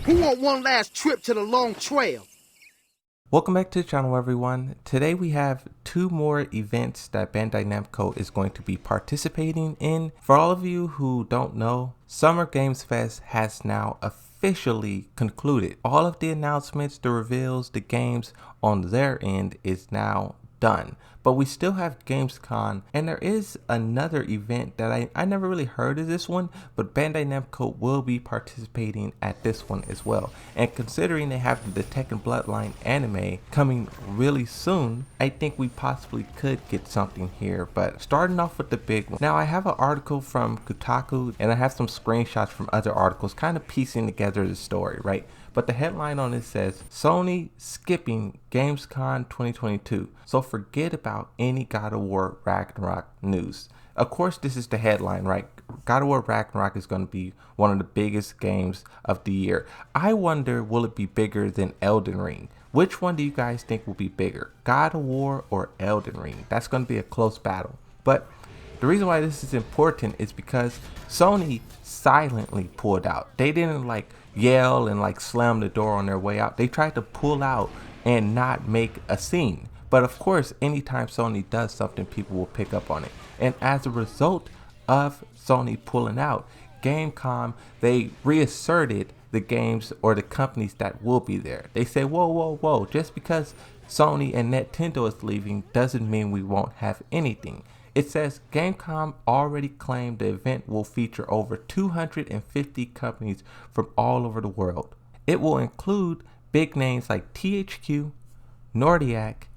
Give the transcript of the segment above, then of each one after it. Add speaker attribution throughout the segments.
Speaker 1: Who want one last trip to the long trail?
Speaker 2: Welcome back to the channel, everyone. Today we have two more events that Bandai Namco is going to be participating in. For all of you who don't know, Summer Games Fest has now officially concluded. All of the announcements, the reveals, the games on their end is now done. But we still have Gamescon, and there is another event that I never really heard of this one, but Bandai Namco will be participating at this one as well. And considering they have the Tekken Bloodline anime coming really soon, I think we possibly could get something here. But starting off with the big one. Now I have an article from Kotaku, and I have some screenshots from other articles kind of piecing together the story, right? But the headline on it says, Sony skipping Gamescom 2022. So forget about any God of War Ragnarok news. Of course, this is the headline, right? God of War Ragnarok is going to be one of the biggest games of the year. I wonder, will it be bigger than Elden Ring? Which one do you guys think will be bigger? God of War or Elden Ring? That's going to be a close battle. But the reason why this is important is because Sony silently pulled out. They didn't yell and slam the door on their way out. They tried to pull out and not make a scene. But of course, anytime Sony does something, people will pick up on it. And as a result of Sony pulling out, Gamescom, they reasserted the games or the companies that will be there. They say, whoa, whoa, whoa, just because Sony and Nintendo is leaving doesn't mean we won't have anything. It says Gamescom already claimed the event will feature over 250 companies from all over the world. It will include big names like THQ, Nordic,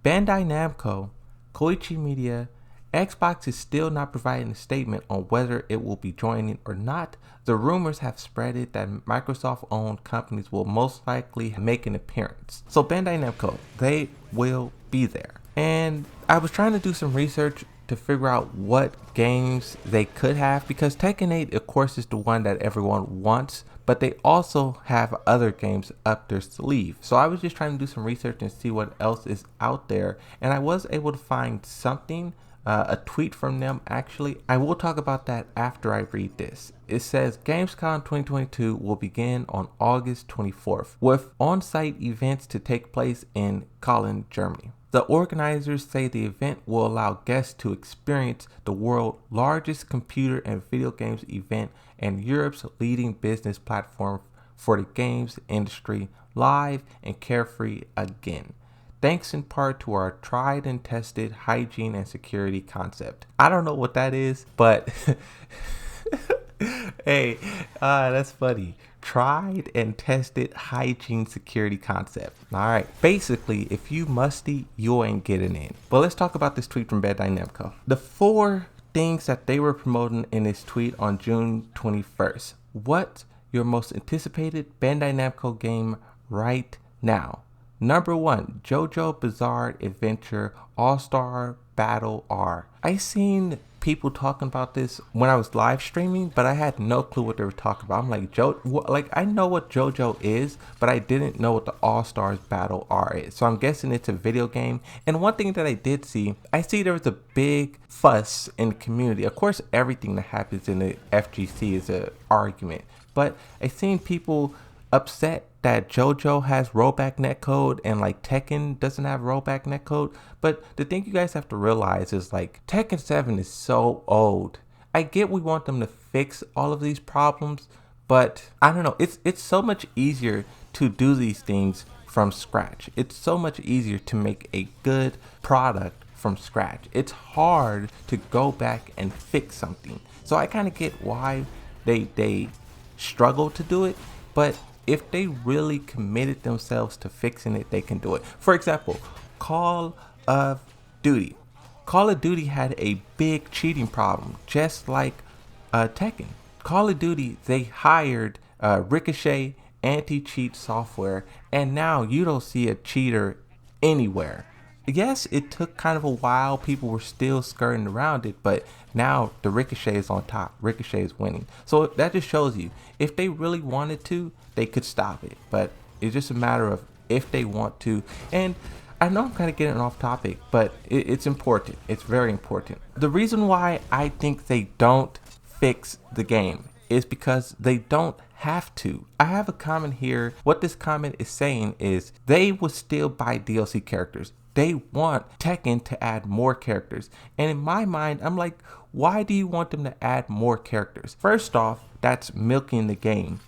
Speaker 2: Bandai Namco, Koichi Media. Xbox is still not providing a statement on whether it will be joining or not. The rumors have spread it that Microsoft-owned companies will most likely make an appearance. So Bandai Namco, they will be there. And I was trying to do some research to figure out what games they could have, because Tekken 8 of course is the one that everyone wants, but they also have other games up their sleeve. So I was just trying to do some research and see what else is out there, and I was able to find something, a tweet from them actually. I will talk about that after I read this. It says Gamescom 2022 will begin on August 24th with on-site events to take place in Cologne, Germany. The organizers say the event will allow guests to experience the world's largest computer and video games event and Europe's leading business platform for the games industry live and carefree again, thanks in part to our tried and tested hygiene and security concept. I don't know what that is, but hey, that's funny. Tried and tested hygiene security concept. Alright, basically, if you musty, you ain't getting in. But let's talk about this tweet from Bandai Namco. The 4 things that they were promoting in this tweet on June 21st. What's your most anticipated Bandai Namco game right now? Number 1, JoJo Bizarre Adventure All-Star Battle R. I seen people talking about this when I was live streaming, but I had no clue what they were talking about. I'm like, I know what JoJo is, but I didn't know what the All-Stars Battle R is. So I'm guessing it's a video game. And one thing that I did see, I see there was a big fuss in the community. Of course, everything that happens in the FGC is an argument, but I seen people upset that JoJo has rollback netcode and Tekken doesn't have rollback netcode. But the thing you guys have to realize is Tekken 7 is so old. I get we want them to fix all of these problems, but I don't know, it's so much easier to do these things from scratch. It's so much easier to make a good product from scratch. It's hard to go back and fix something. So I kind of get why they struggle to do it, but if they really committed themselves to fixing it, they can do it. For example, Call of Duty. Call of Duty had a big cheating problem, just like Tekken. Call of Duty, they hired Ricochet anti-cheat software, and now you don't see a cheater anywhere. Yes, it took kind of a while. People were still skirting around it, but now the Ricochet is on top. Ricochet is winning. So that just shows you, if they really wanted to, they could stop it. But it's just a matter of if they want to. And I know I'm kind of getting off topic, but it's important. It's very important. The reason why I think they don't fix the game is because they don't have to. I have a comment here. What this comment is saying is they would still buy DLC characters. They want Tekken to add more characters. And in my mind, I'm like, why do you want them to add more characters? First off, that's milking the game.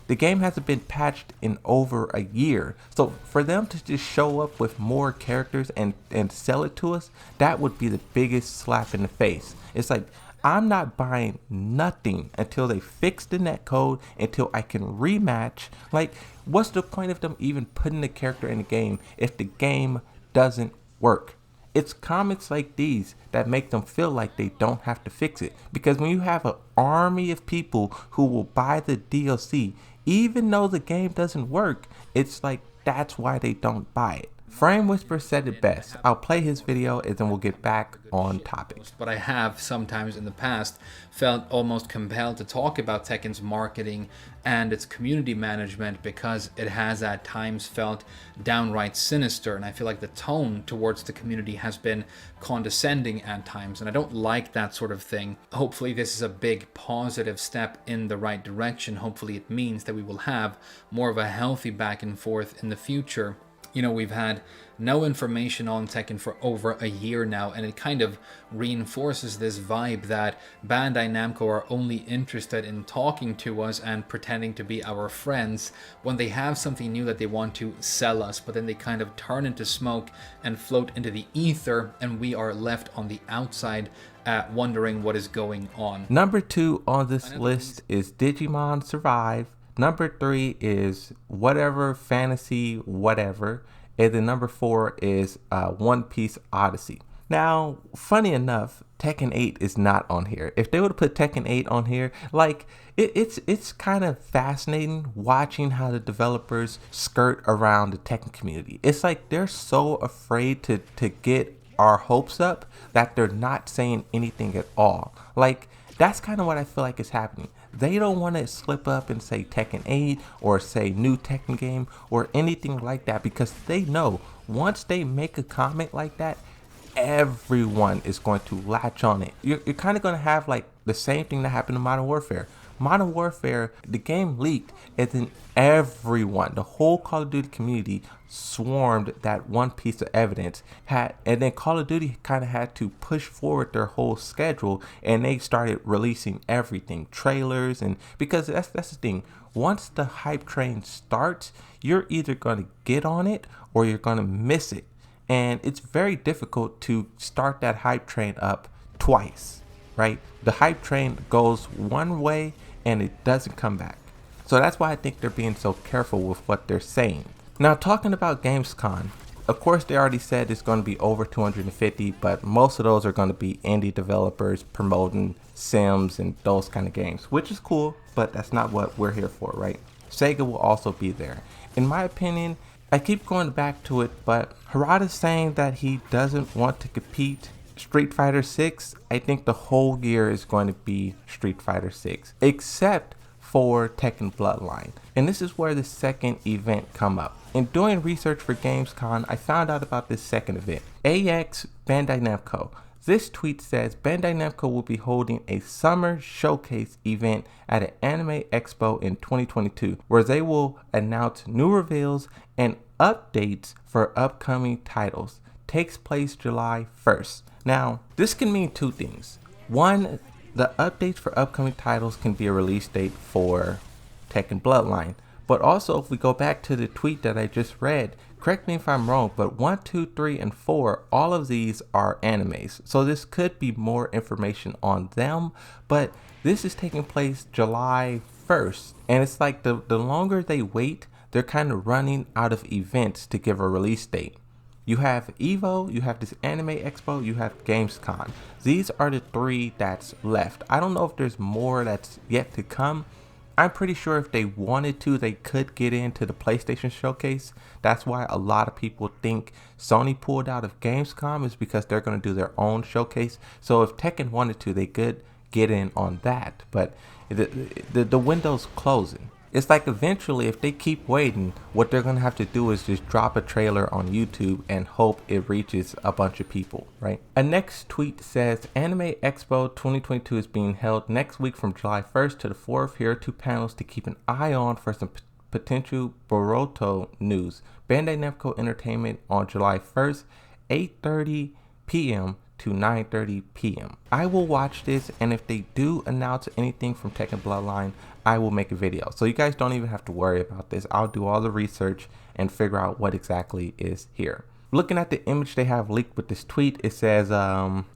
Speaker 2: The game hasn't been patched in over a year. So for them to just show up with more characters and sell it to us, that would be the biggest slap in the face. It's like, I'm not buying nothing until they fix the netcode, until I can rematch. Like, what's the point of them even putting the character in the game if the game doesn't work? It's comments like these that make them feel like they don't have to fix it. Because when you have an army of people who will buy the DLC, even though the game doesn't work, it's like that's why they don't buy it. Frame Whisper said it best. I'll play his video and then we'll get back on topic.
Speaker 3: But I have sometimes in the past felt almost compelled to talk about Tekken's marketing and its community management because it has at times felt downright sinister, and I feel like the tone towards the community has been condescending at times, and I don't like that sort of thing. Hopefully this is a big positive step in the right direction. Hopefully it means that we will have more of a healthy back and forth in the future. You know, we've had no information on Tekken for over a year now, and it kind of reinforces this vibe that Bandai Namco are only interested in talking to us and pretending to be our friends when they have something new that they want to sell us, but then they kind of turn into smoke and float into the ether, and we are left on the outside wondering what is going on.
Speaker 2: Number 2 on this list is Digimon Survive. Number 3 is whatever fantasy whatever, and then number 4 is One Piece Odyssey. Now, funny enough, Tekken 8 is not on here. If they would have put Tekken 8 on here, like it's kind of fascinating watching how the developers skirt around the Tekken community. It's like they're so afraid to get our hopes up that they're not saying anything at all. Like, that's kind of what I feel like is happening. They don't want to slip up and say Tekken 8 or say new Tekken game or anything like that, because they know once they make a comment like that, everyone is going to latch on it. You're kind of going to have like the same thing that happened in Modern Warfare. Modern Warfare, the game leaked, and then everyone, the whole Call of Duty community, swarmed that one piece of evidence. And then Call of Duty kind of had to push forward their whole schedule, and they started releasing everything, trailers, and because that's the thing. Once the hype train starts, you're either going to get on it or you're going to miss it. And it's very difficult to start that hype train up twice, right? The hype train goes one way and it doesn't come back. So that's why I think they're being so careful with what they're saying. Now, talking about Gamescon, of course they already said it's going to be over 250, but most of those are going to be indie developers promoting Sims and those kind of games, which is cool, but that's not what we're here for, right? Sega will also be there. In my opinion, I keep going back to it, but Harada's saying that he doesn't want to compete Street Fighter 6. I think the whole year is going to be Street Fighter 6, except for Tekken Bloodline. And this is where the second event come up. In doing research for Gamescom, I found out about this second event. AX Bandai Namco. This tweet says Bandai Namco will be holding a summer showcase event at an anime expo in 2022, where they will announce new reveals and updates for upcoming titles. Takes place July 1st. Now, this can mean two things. One, the updates for upcoming titles can be a release date for Tekken Bloodline. But also, if we go back to the tweet that I just read, correct me if I'm wrong, but 1, 2, 3, and 4, all of these are animes. So this could be more information on them, but this is taking place July 1st. And it's like the longer they wait, they're kind of running out of events to give a release date. You have EVO, you have this Anime Expo, you have Gamescom. These are the three that's left. I don't know if there's more that's yet to come. I'm pretty sure if they wanted to, they could get into the PlayStation Showcase. That's why a lot of people think Sony pulled out of Gamescom, is because they're going to do their own showcase. So if Tekken wanted to, they could get in on that. But the window's closing. It's like eventually if they keep waiting, what they're gonna have to do is just drop a trailer on YouTube and hope it reaches a bunch of people, right? A next tweet says Anime Expo 2022 is being held next week from July 1st to the 4th. Here are 2 panels to keep an eye on for some potential Boruto news. Bandai Namco Entertainment on July 1st, 8:30 p.m. to 9:30 p.m. I will watch this, and if they do announce anything from Tekken Bloodline, I will make a video. So you guys don't even have to worry about this. I'll do all the research and figure out what exactly is here. Looking at the image they have leaked with this tweet, it says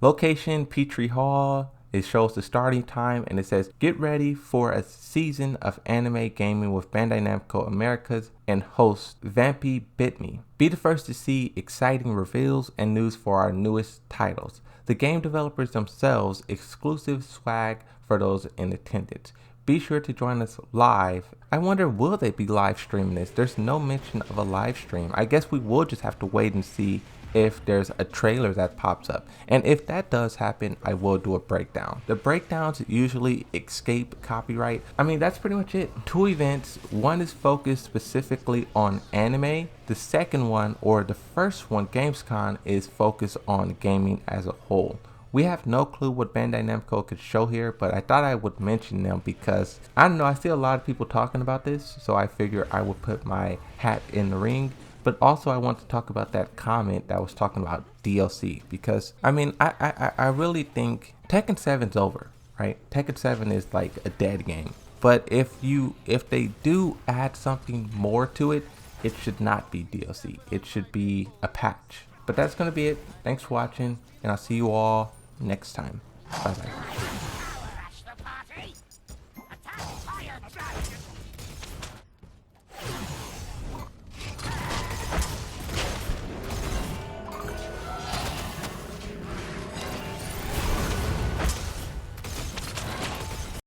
Speaker 2: location Petrie Hall. It shows the starting time, and it says get ready for a season of anime gaming with Bandai Namco Americas and host Vampy Bitme. Be the first to see exciting reveals and news for our newest titles. The game developers themselves, exclusive swag for those in attendance. Be sure to join us live. I wonder, will they be live streaming this? There's no mention of a live stream. I guess we will just have to wait and see if there's a trailer that pops up. And if that does happen, I will do a breakdown. The breakdowns usually escape copyright. I mean, that's pretty much it. 2 events. One is focused specifically on anime. The second one, or the first one, Gamescon, is focused on gaming as a whole. We have no clue what Bandai Namco could show here, but I thought I would mention them because, I don't know, I see a lot of people talking about this, so I figure I would put my hat in the ring. But also I want to talk about that comment that was talking about DLC, because I mean, I really think Tekken 7's over, right? Tekken 7 is like a dead game. But if they do add something more to it, it should not be DLC. It should be a patch. But that's going to be it. Thanks for watching, and I'll see you all next time. Bye bye.